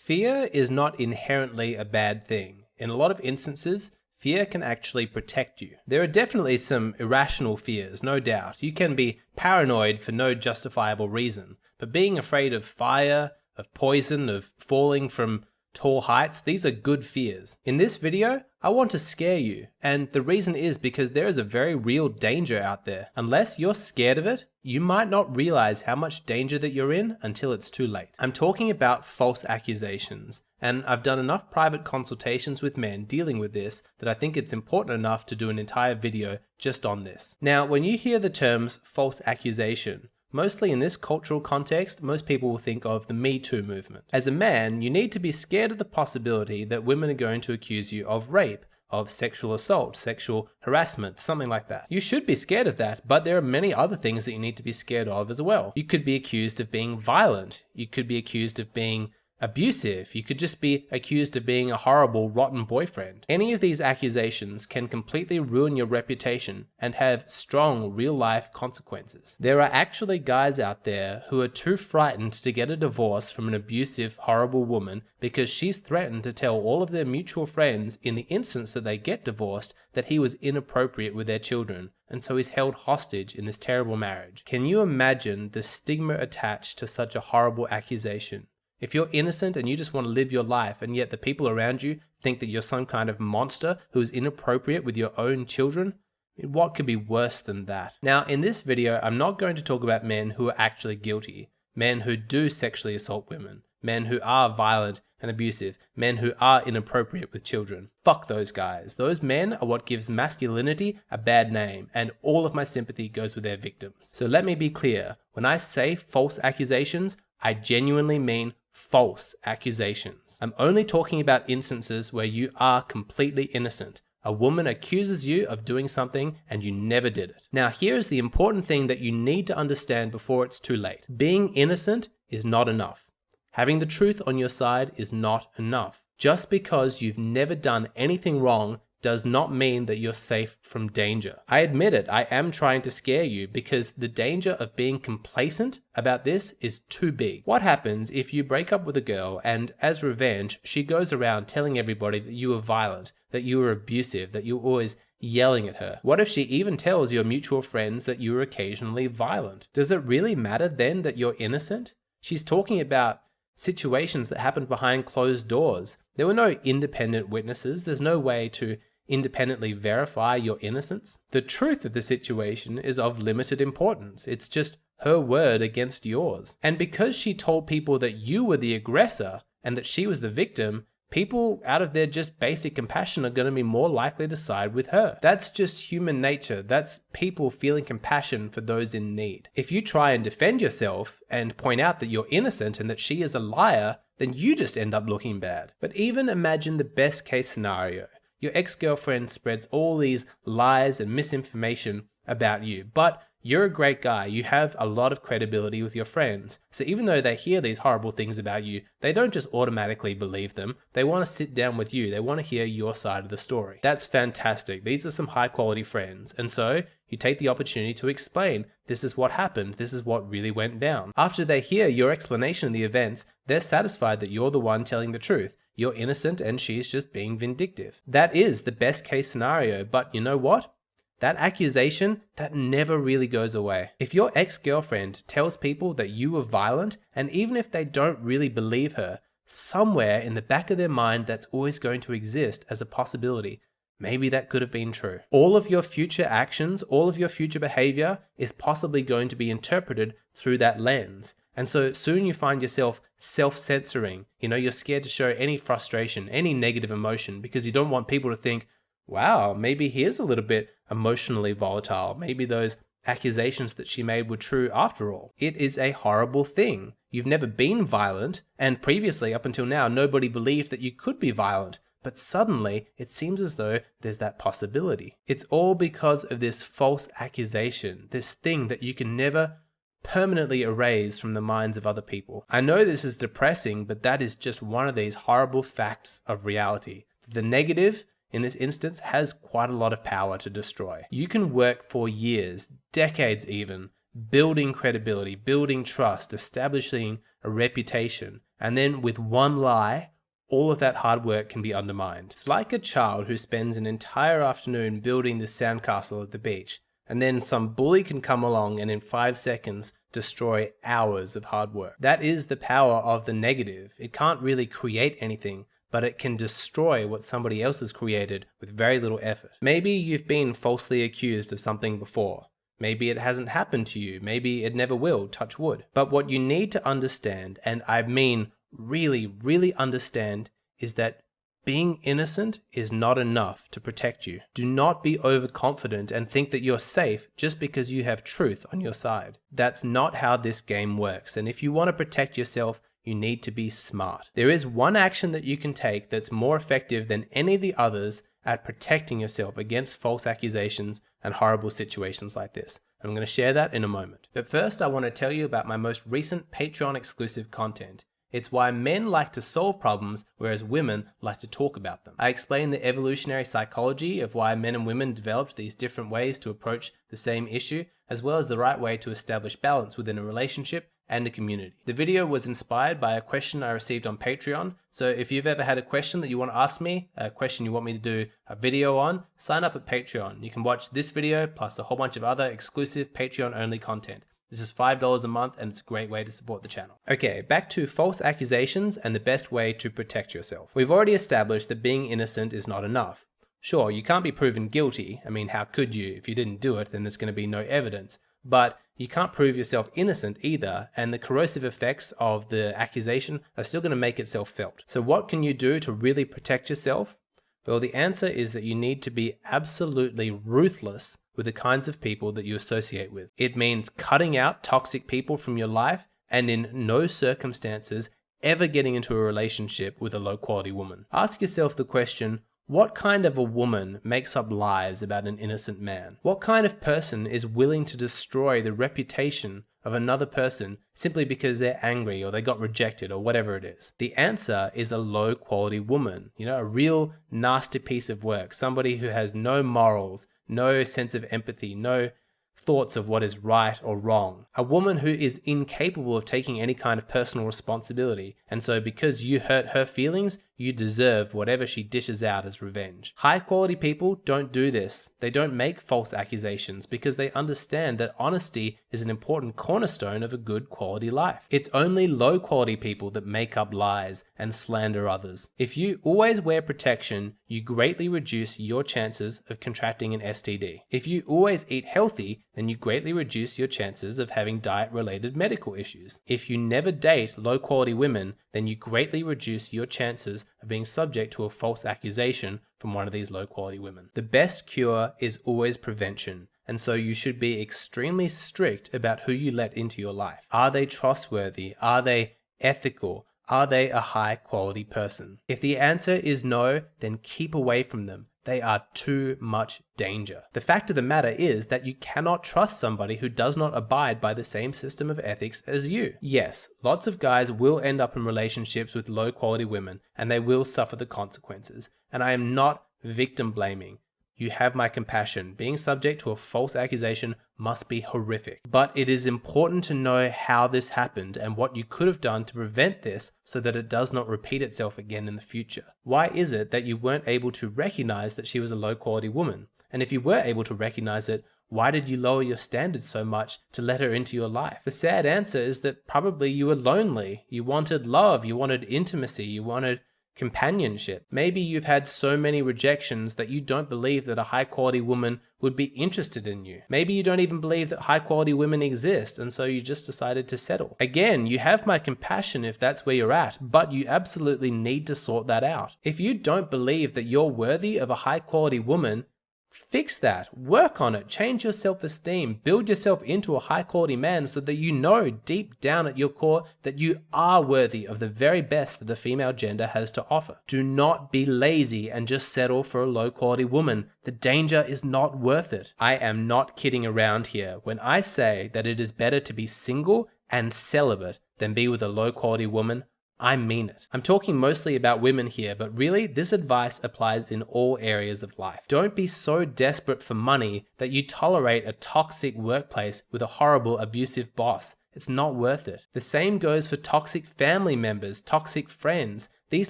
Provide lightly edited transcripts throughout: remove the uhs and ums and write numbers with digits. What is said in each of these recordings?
Fear is not inherently a bad thing. In a lot of instances, fear can actually protect you. There are definitely some irrational fears, no doubt. You can be paranoid for no justifiable reason, but being afraid of fire, of poison, of falling from tall heights, these are good fears. In this video, I want to scare you, and the reason is because there is a very real danger out there. Unless you're scared of it, you might not realize how much danger that you're in until it's too late. I'm talking about false accusations, and I've done enough private consultations with men dealing with this that I think it's important enough to do an entire video just on this. Now, when you hear the terms false accusation, mostly in this cultural context, most people will think of the Me Too movement. As a man, you need to be scared of the possibility that women are going to accuse you of rape, of sexual assault, sexual harassment, something like that. You should be scared of that, but there are many other things that you need to be scared of as well. You could be accused of being violent. You could be accused of being abusive. You could just be accused of being a horrible, rotten boyfriend. Any of these accusations can completely ruin your reputation and have strong, real-life consequences. There are actually guys out there who are too frightened to get a divorce from an abusive, horrible woman because she's threatened to tell all of their mutual friends in the instance that they get divorced that he was inappropriate with their children, and so he's held hostage in this terrible marriage. Can you imagine the stigma attached to such a horrible accusation? If you're innocent and you just want to live your life, and yet the people around you think that you're some kind of monster who is inappropriate with your own children, what could be worse than that? Now, in this video, I'm not going to talk about men who are actually guilty, men who do sexually assault women, men who are violent and abusive, men who are inappropriate with children. Fuck those guys. Those men are what gives masculinity a bad name, and all of my sympathy goes with their victims. So let me be clear. When I say false accusations, I genuinely mean false accusations. I'm only talking about instances where you are completely innocent. A woman accuses you of doing something and you never did it. Now, here's the important thing that you need to understand before it's too late. Being innocent is not enough. Having the truth on your side is not enough. Just because you've never done anything wrong does not mean that you're safe from danger. I admit it, I am trying to scare you because the danger of being complacent about this is too big. What happens if you break up with a girl and as revenge, she goes around telling everybody that you were violent, that you were abusive, that you were always yelling at her? What if she even tells your mutual friends that you were occasionally violent? Does it really matter then that you're innocent? She's talking about situations that happened behind closed doors. There were no independent witnesses. There's no way to independently verify your innocence. The truth of the situation is of limited importance. It's just her word against yours. And because she told people that you were the aggressor and that she was the victim, people out of their just basic compassion are going to be more likely to side with her. That's just human nature. That's people feeling compassion for those in need. If you try and defend yourself and point out that you're innocent and that she is a liar, then you just end up looking bad. But even imagine the best case scenario. Your ex-girlfriend spreads all these lies and misinformation about you, but you're a great guy. You have a lot of credibility with your friends. So even though they hear these horrible things about you, they don't just automatically believe them. They want to sit down with you. They want to hear your side of the story. That's fantastic. These are some high quality friends. And so you take the opportunity to explain, this is what happened. This is what really went down. After they hear your explanation of the events, they're satisfied that you're the one telling the truth. You're innocent and she's just being vindictive. That is the best case scenario, but you know what? That accusation, that never really goes away. If your ex-girlfriend tells people that you were violent, and even if they don't really believe her, somewhere in the back of their mind that's always going to exist as a possibility. Maybe that could have been true. All of your future actions, all of your future behavior is possibly going to be interpreted through that lens. And so soon you find yourself self-censoring. You're scared to show any frustration, any negative emotion, because you don't want people to think, wow, maybe he is a little bit emotionally volatile. Maybe those accusations that she made were true after all. It is a horrible thing. You've never been violent, and previously, up until now, nobody believed that you could be violent. But suddenly, it seems as though there's that possibility. It's all because of this false accusation, this thing that you can never permanently erase from the minds of other people. I know this is depressing, but that is just one of these horrible facts of reality. The negative, in this instance, has quite a lot of power to destroy. You can work for years, decades even, building credibility, building trust, establishing a reputation, And then with one lie, all of that hard work can be undermined. It's like a child who spends an entire afternoon building this sandcastle at the beach, and then some bully can come along and in 5 seconds destroy hours of hard work. That is the power of the negative. It can't really create anything, but it can destroy what somebody else has created with very little effort. Maybe you've been falsely accused of something before. Maybe it hasn't happened to you. Maybe it never will, touch wood. But what you need to understand, and I mean really understand, is that being innocent is not enough to protect you. Do not be overconfident and think that you're safe just because you have truth on your side. That's not how this game works. And if you want to protect yourself, you need to be smart. There is one action that you can take that's more effective than any of the others at protecting yourself against false accusations and horrible situations like this. I'm going to share that in a moment. But first, I want to tell you about my most recent Patreon exclusive content. It's why men like to solve problems, whereas women like to talk about them. I explain the evolutionary psychology of why men and women developed these different ways to approach the same issue, as well as the right way to establish balance within a relationship and a community. The video was inspired by a question I received on Patreon, so if you've ever had a question that you want to ask me, a question you want me to do a video on, sign up at Patreon. You can watch this video plus a whole bunch of other exclusive Patreon-only content. This is $5 a month and it's a great way to support the channel. Okay, back to false accusations and the best way to protect yourself. We've already established that being innocent is not enough. Sure, you can't be proven guilty. I mean, how could you? If you didn't do it, then there's going to be no evidence. But you can't prove yourself innocent either, and the corrosive effects of the accusation are still going to make itself felt. So what can you do to really protect yourself? Well, the answer is that you need to be absolutely ruthless with the kinds of people that you associate with. It means cutting out toxic people from your life and in no circumstances ever getting into a relationship with a low-quality woman. Ask yourself the question, what kind of a woman makes up lies about an innocent man? What kind of person is willing to destroy the reputation of another person simply because they're angry or they got rejected or whatever it is? The answer is a low quality woman, a real nasty piece of work, somebody who has no morals, no sense of empathy, no thoughts of what is right or wrong. A woman who is incapable of taking any kind of personal responsibility, and so because you hurt her feelings, you deserve whatever she dishes out as revenge. High quality people don't do this. They don't make false accusations because they understand that honesty is an important cornerstone of a good quality life. It's only low quality people that make up lies and slander others. If you always wear protection, you greatly reduce your chances of contracting an STD. If you always eat healthy, then you greatly reduce your chances of having diet-related medical issues. If you never date low-quality women, then you greatly reduce your chances of being subject to a false accusation from one of these low-quality women. The best cure is always prevention, and so you should be extremely strict about who you let into your life. Are they trustworthy? Are they ethical? Are they a high-quality person? If the answer is no, then keep away from them. They are too much danger. The fact of the matter is that you cannot trust somebody who does not abide by the same system of ethics as you. Yes, lots of guys will end up in relationships with low quality women and they will suffer the consequences. And I am not victim blaming. You have my compassion. Being subject to a false accusation must be horrific. But it is important to know how this happened and what you could have done to prevent this so that it does not repeat itself again in the future. Why is it that you weren't able to recognize that she was a low quality woman? And if you were able to recognize it, why did you lower your standards so much to let her into your life? The sad answer is that probably you were lonely. You wanted love, you wanted intimacy, you wanted companionship. Maybe you've had so many rejections that you don't believe that a high quality woman would be interested in you. Maybe you don't even believe that high quality women exist, and so you just decided to settle. Again, you have my compassion if that's where you're at, but you absolutely need to sort that out. If you don't believe that you're worthy of a high quality woman, fix that, work on it, change your self-esteem, build yourself into a high quality man so that you know deep down at your core that you are worthy of the very best that the female gender has to offer. Do not be lazy and just settle for a low quality woman. The danger is not worth it. I am not kidding around here when I say that it is better to be single and celibate than be with a low quality woman. I mean it. I'm talking mostly about women here, but really this advice applies in all areas of life. Don't be so desperate for money that you tolerate a toxic workplace with a horrible abusive boss. It's not worth it. The same goes for toxic family members, toxic friends. These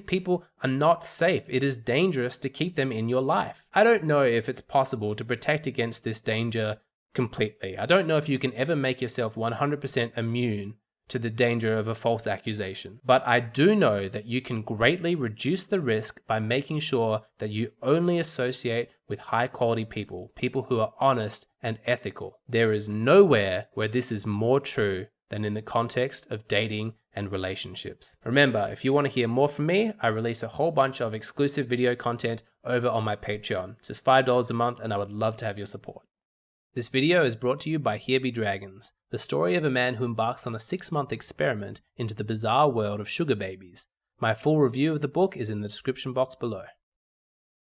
people are not safe. It is dangerous to keep them in your life. I don't know if it's possible to protect against this danger completely. I don't know if you can ever make yourself 100% immune to the danger of a false accusation. But I do know that you can greatly reduce the risk by making sure that you only associate with high quality people, people who are honest and ethical. There is nowhere where this is more true than in the context of dating and relationships. Remember, if you want to hear more from me, I release a whole bunch of exclusive video content over on my Patreon. It's just $5 a month and I would love to have your support. This video is brought to you by Here Be Dragons, the story of a man who embarks on a 6-month experiment into the bizarre world of sugar babies. My full review of the book is in the description box below.